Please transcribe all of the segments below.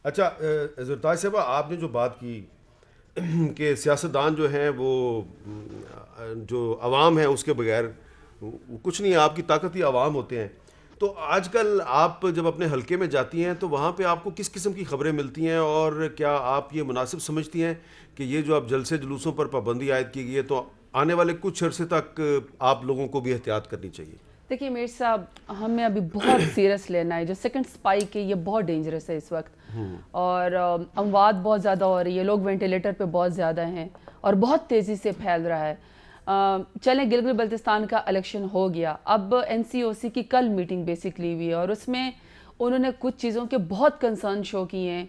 अच्छा, ज़रताज साहब, आपने जो बात की कि सियासतदान जो हैं वो जो अवाम है उसके बगैर कुछ नहीं है, आपकी ताकत ही अवाम होते हैं। तो आजकल आप जब अपने हलके में जाती हैं तो वहाँ पे आपको किस किस्म की खबरें मिलती हैं, और क्या आप ये मुनासिब समझती हैं कि ये जो अब जलसे जुलूसों पर पाबंदी आयद की गई है तो आने वाले कुछ अरसे तक आप लोगों को भी एहतियात करनी चाहिए? देखिए मीर साहब, हमें अभी बहुत सीरियस लेना है। जो सेकंड स्पाइक है ये बहुत डेंजरस है इस वक्त, और अमवात बहुत ज़्यादा हो रही है, लोग वेंटिलेटर पे बहुत ज़्यादा हैं और बहुत तेज़ी से फैल रहा है। चलें, गिलगित बल्तिस्तान का इलेक्शन हो गया, अब एनसीओसी की कल मीटिंग बेसिकली हुई है और उसमें उन्होंने कुछ चीज़ों के बहुत कंसर्न शो किए हैं।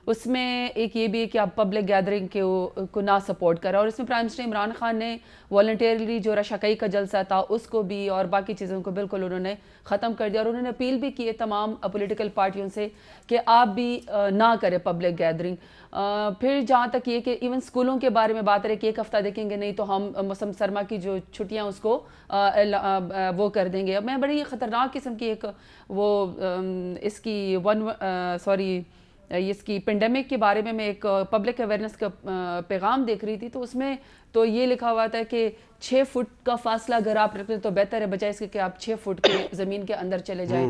उसमें एक ये भी है कि आप पब्लिक गैदरिंग को ना सपोर्ट करा, और इसमें प्राइम मिनिस्टर इमरान खान ने वॉलंटियरली जो रशाकई का जलसा था उसको भी और बाकी चीज़ों को बिल्कुल उन्होंने ख़त्म कर दिया। और उन्होंने अपील भी की है तमाम पॉलिटिकल पार्टियों से कि आप भी ना करें पब्लिक गैदरिंग। फिर जहाँ तक ये कि इवन स्कूलों के बारे में बात रहे कि एक हफ़्ता देखेंगे, नहीं तो हम मौसम सरमा की जो छुट्टियाँ उसको वो कर देंगे। मैं बड़ी ख़तरनाक किस्म की एक वो इसकी इसकी पेंडेमिक के बारे में मैं एक पब्लिक अवेयरनेस का पैगाम देख रही थी, तो उसमें तो ये लिखा हुआ था कि 6 फुट का फासला अगर आप रखते तो बेहतर है, बजाय इसके कि आप 6 फुट के ज़मीन के अंदर चले जाएं।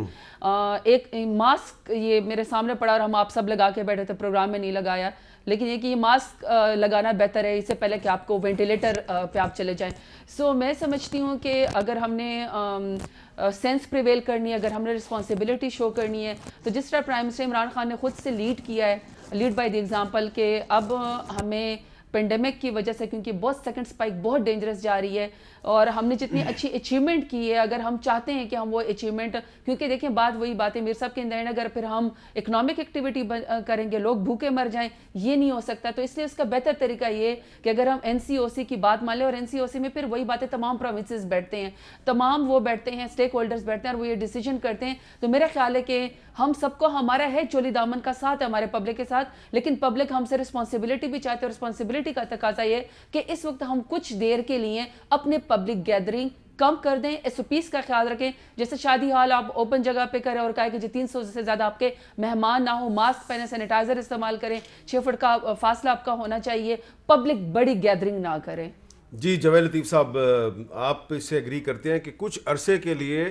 एक मास्क ये मेरे सामने पड़ा और हम आप सब लगा के बैठे थे, प्रोग्राम में नहीं लगाया, लेकिन ये कि ये मास्क लगाना बेहतर है इससे पहले कि आपको वेंटिलेटर पे आप चले जाएं। सो मैं समझती हूँ कि अगर हमने सेंस प्रिवेल करनी है, अगर हमने रिस्पॉन्सिबिलिटी शो करनी है, तो जिस तरह प्राइम मिनिस्टर इमरान खान ने खुद से लीड किया है, लीड बाय द एग्जांपल, के अब हमें पेंडेमिक की वजह से, क्योंकि बहुत सेकंड स्पाइक बहुत डेंजरस जा रही है और हमने जितनी अच्छी अचीवमेंट की है, अगर हम चाहते हैं कि हम वो अचीवमेंट, क्योंकि देखिए बात वही बात है मीर साहब के अंदर, अगर फिर हम इकोनॉमिक एक्टिविटी करेंगे, लोग भूखे मर जाएं, ये नहीं हो सकता। तो इसलिए इसका बेहतर तरीका ये कि अगर हम एनसीओसी की बात मान लें, और एनसीओसी में फिर वही बातें तमाम प्रोविंसेस बैठते हैं, तमाम वो बैठते हैं, स्टेक होल्डर्स बैठते हैं और वो ये डिसीजन करते हैं। तो मेरा ख्याल है कि हम सबको, हमारा है चोली दामन का साथ है हमारे पब्लिक के साथ, लेकिन पब्लिक हमसे रिस्पॉन्सिबिलिटी भी चाहते हैं। रिस्पॉन्सिबिलिटी का तकाजा ये कि इस वक्त हम कुछ देर के लिए अपने पब्लिक गैदरिंग कम कर दें, एसओपीज का ख्याल रखें। जैसे शादी हाल आप ओपन जगह पे करें और कहा कि जो 300 से ज़्यादा आपके मेहमान ना हो, मास्क पहने, सैनिटाइजर इस्तेमाल करें, 6 फुट का फासला आपका होना चाहिए, पब्लिक बड़ी गैदरिंग ना करें। जी जवेद लतीफ़ साहब, आप इससे एग्री करते हैं कि कुछ अरसे के लिए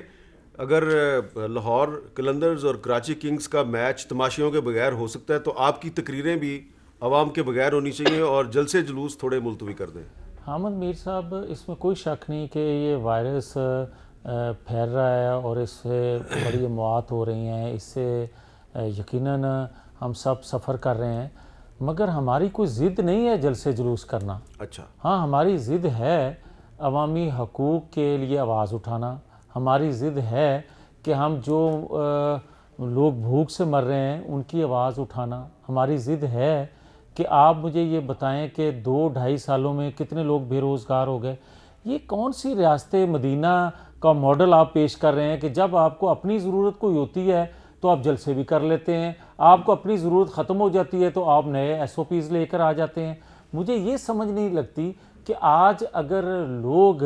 अगर लाहौर कलंदर्स और कराची किंग्स का मैच तमाशियों के बगैर हो सकता है, तो आपकी तकरीरें भी आवाम के बगैर होनी चाहिए और जलसे जुलूस थोड़े मुलतवी कर दें? हामिद मीर साहब, इसमें कोई शक नहीं कि ये वायरस फैल रहा है और इससे बड़ी मौत हो रही हैं, इससे यकीनन हम सब सफ़र कर रहे हैं, मगर हमारी कोई ज़िद नहीं है जलसे जुलूस करना। अच्छा। हाँ, हमारी ज़िद है अवामी हकूक़ के लिए आवाज़ उठाना। हमारी ज़िद है कि हम जो लोग भूख से मर रहे हैं उनकी आवाज़ उठाना। हमारी ज़िद है कि आप मुझे ये बताएं कि 2-2.5 सालों में कितने लोग बेरोज़गार हो गए। ये कौन सी रियासत मदीना का मॉडल आप पेश कर रहे हैं कि जब आपको अपनी ज़रूरत कोई होती है तो आप जलसे भी कर लेते हैं, आपको अपनी ज़रूरत ख़त्म हो जाती है तो आप नए एसओपीज़ लेकर आ जाते हैं। मुझे ये समझ नहीं लगती कि आज अगर लोग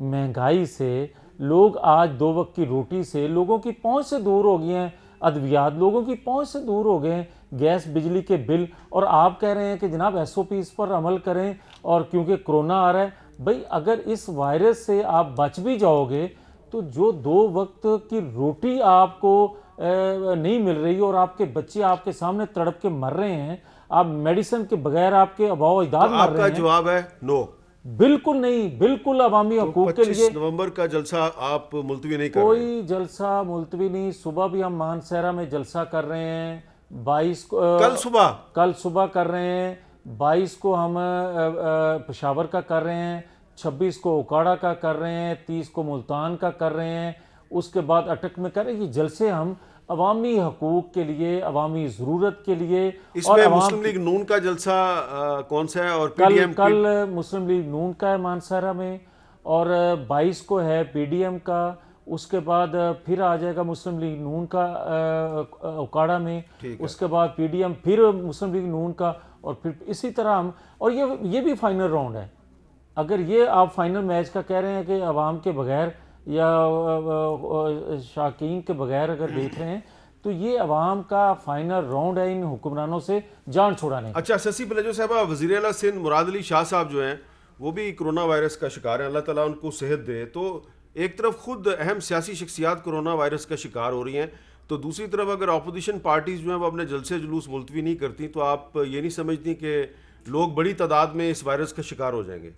महंगाई से, लोग आज 2 वक्त की रोटी से, लोगों की पहुंच से दूर हो गए हैं, अद्वियात लोगों की पहुंच से दूर हो गए हैं, गैस बिजली के बिल, और आप कह रहे हैं कि जनाब एसओपीज़ पर अमल करें और क्योंकि कोरोना आ रहा है। भाई, अगर इस वायरस से आप बच भी जाओगे तो जो 2 वक्त की रोटी आपको नहीं मिल रही और आपके बच्चे आपके सामने तड़प के मर रहे हैं, आप मेडिसिन के बगैर आपके अबाव अजदाद तो मर रहे आपका हैं। जवाब है नो? बिल्कुल नहीं, बिल्कुल अवामी तो हकूक़ के 25 लिए नवंबर का जलसा आप मुलतवी नहीं कर रहे हैं? कोई जलसा मुलतवी नहीं। सुबह भी हम मानसहरा में जलसा कर रहे हैं, 22 को कल सुबह? कल सुबह कर रहे हैं, 22 को हम पेशावर का कर रहे हैं, 26 को उकाड़ा का कर रहे हैं, 30 को मुल्तान का कर रहे हैं, उसके बाद अटक में कर रहे हैं। ये जलसे हम अवामी हकूक़ के लिए, अवामी ज़रूरत के लिए, और इसमें मुस्लिम लीग नून का जलसा कौन सा है और कल पीडीएम? कल मुस्लिम लीग नून का है मानसहरा में, और 22 को है पीडीएम का, उसके बाद फिर आ जाएगा मुस्लिम लीग नून का उकाड़ा में, उसके बाद पीडीएम, फिर मुस्लिम लीग नून का, और फिर इसी तरह हम, और ये भी फाइनल राउंड है। अगर ये आप फाइनल मैच का कह रहे हैं कि अवाम के बगैर या शाकीन के बगैर अगर देख रहे हैं, तो ये अवाम का फाइनल राउंड है इन हुक्मरानों से जान छुड़ाने का। अच्छा शशि पलेजो साहबा, वज़ीर आला सिंध मुराद अली शाह साहब जो हैं वो भी कोरोना वायरस का शिकार हैं, अल्लाह ताला उनको सेहत दे। तो एक तरफ खुद अहम सियासी शख्सियात कोरोना वायरस का शिकार हो रही हैं, तो दूसरी तरफ अगर अपोजिशन पार्टीज़ जो हैं वो अपने जलसे जुलूस मुलतवी नहीं करती, तो आप ये नहीं समझती कि लोग बड़ी तादाद में इस वायरस का शिकार हो जाएंगे?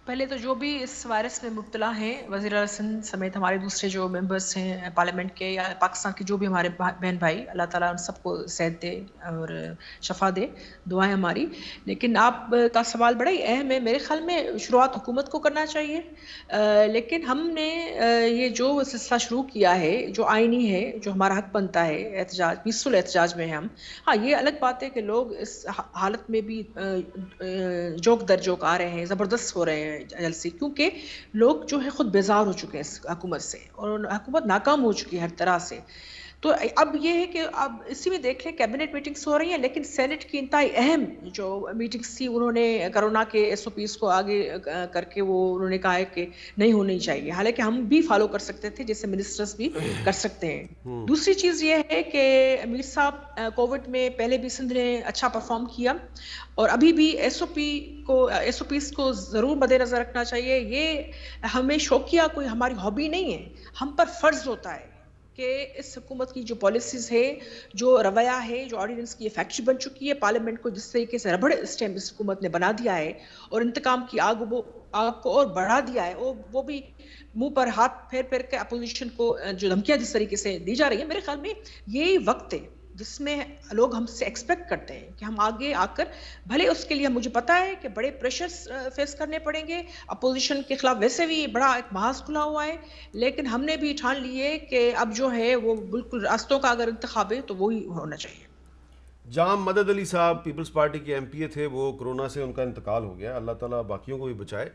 पहले तो जो भी इस वायरस में मुब्तला हैं, वज़ीर आला सिंध समेत हमारे दूसरे जो मेंबर्स हैं पार्लियामेंट के या पाकिस्तान के जो भी हमारे बहन भाई, अल्लाह ताला उन सबको सेहत दे और शफा दे, दुआएं हमारी। लेकिन आप का सवाल बड़ा ही अहम है। मेरे ख्याल में शुरुआत हुकूमत को करना चाहिए, लेकिन हमने ये जो सिलसिला शुरू किया है, जो आइनी है, जो हमारा हक बनता है एहतजाज, पीसफुल एहतजाज में हम, हाँ ये अलग बात है कि लोग इस हालत में भी जोक दर जोक आ रहे हैं, ज़बरदस्त हो रहे हैं जलसे, क्योंकि लोग जो है खुद बेजार हो चुके हैं इस हुकूमत से और हुकूमत नाकाम हो चुकी है हर तरह से। तो अब ये है कि अब इसी में देख लें कैबिनेट मीटिंग्स हो रही हैं, लेकिन सेनेट की इंतहाई अहम जो मीटिंग्स थी उन्होंने कोरोना के SOPs को आगे करके वो उन्होंने कहा है कि नहीं होनी चाहिए, हालांकि हम भी फॉलो कर सकते थे जैसे मिनिस्टर्स भी कर सकते हैं। दूसरी चीज़ ये है कि अमीर साहब कोविड में पहले भी सिंध ने अच्छा परफॉर्म किया और अभी भी SOPs को ज़रूर मद्देनज़र रखना चाहिए। ये हमें शौकिया कोई हमारी हॉबी नहीं है, हम पर फ़र्ज़ होता है कि इस हुकूमत की जो पॉलिसीज़ है, जो रवैया है, जो ऑर्डिनेंस की फैक्ट्री बन चुकी है, पार्लियामेंट को जिस तरीके से रबड़ स्टैम्प इस हुकूमत ने बना दिया है और इंतकाम की आग को और बढ़ा दिया है, वो भी मुंह पर हाथ फेर के अपोजिशन को जो धमकियां जिस तरीके से दी जा रही है, मेरे ख्याल में यही वक्त है जिसमें लोग हमसे एक्सपेक्ट करते हैं कि हम आगे आकर, भले उसके लिए मुझे पता है कि बड़े प्रेशर्स फेस करने पड़ेंगे, अपोजिशन के खिलाफ वैसे भी बड़ा एक महाज खुला हुआ है, लेकिन हमने भी ठान लिए कि अब जो है वो बिल्कुल रास्तों का अगर इंतखाब है तो वही होना चाहिए। जाम मदद अली साहब पीपल्स पार्टी के MPA थे, वो कोरोना से उनका इंतकाल हो गया, अल्लाह ताला बाकियों को भी बचाए।